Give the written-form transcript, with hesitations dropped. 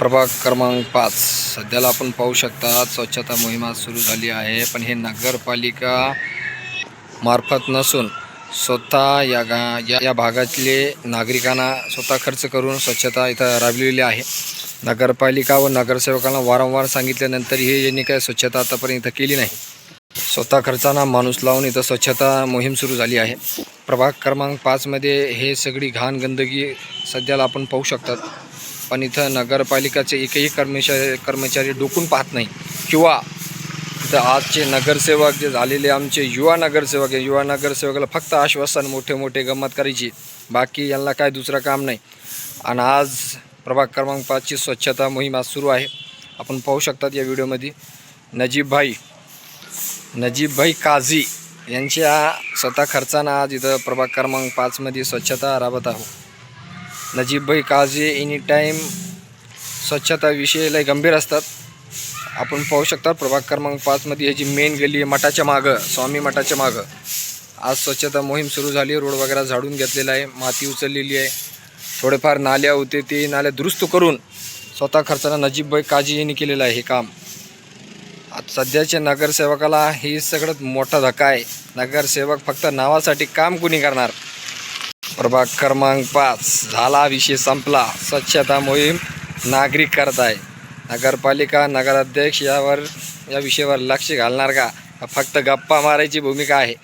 प्रभाग क्रमांक 5 सध्याला आपण पाहू शकता स्वच्छता मोहिमा सुरू झाली आहे, पण हे नगरपालिका मार्फत नसून स्वतः या भागातले नागरिकांना स्वतः खर्च करून स्वच्छता इथं राबविलेली आहे। नगरपालिका व नगरसेवकांना वारंवार सांगितल्यानंतर यांनी काय स्वच्छता आतापर्यंत केली नाही। स्वतः खर्चाना माणूस लावून इथं स्वच्छता मोहीम सुरू झाली आहे। प्रभाग क्रमांक 5 मध्ये हे सगळी घाण गंदगी सध्याला आपण पाहू शकतात, पण इथं नगरपालिकाचे एकही कर्मचारी डोकून पाहत नाही किंवा इथं आजचे नगरसेवक जे झालेले आमचे युवा नगरसेवकाला फक्त आश्वासन मोठे गंमत करायची, बाकी यांना काय दुसरं काम नाही। आणि आज प्रभाग क्रमांक 5 ची स्वच्छता मोहीम आज सुरू आहे। आपण पाहू शकतात या व्हिडिओमध्ये नजीबभाई काझी यांच्या स्वतः खर्चानं आज इथं प्रभाग क्रमांक 5 मध्ये स्वच्छता राबत आहोत। नजीबभाई काझी एनी टाईम स्वच्छता विषयाला गंभीर असतात। आपण पाहू शकता प्रभाग क्रमांक 5 मध्ये ह्याची मेन गल्ली आहे, मठाच्या मागं, स्वामी मठाच्या मागं आज स्वच्छता मोहीम सुरू झाली। रोड वगैरे झाडून घेतलेला आहे, माती उचललेली आहे, थोडेफार नाल्या होते ते नाल्या दुरुस्त करून स्वतः खर्चानं नजीबभाई काझी यांनी केलेलं आहे हे काम। सध्याच्या नगरसेवकाला ही सगळ्यात मोठा धक्का आहे। नगरसेवक फक्त नावासाठी काम कुणी करणार। प्रभाग क्रमांक 5 झाला, विषय संपला। स्वच्छता मोहीम नागरिक करत आहे। नगरपालिका नगराध्यक्ष या विषयावर लक्ष घालणार का? फक्त गप्पा मारायची भूमिका आहे।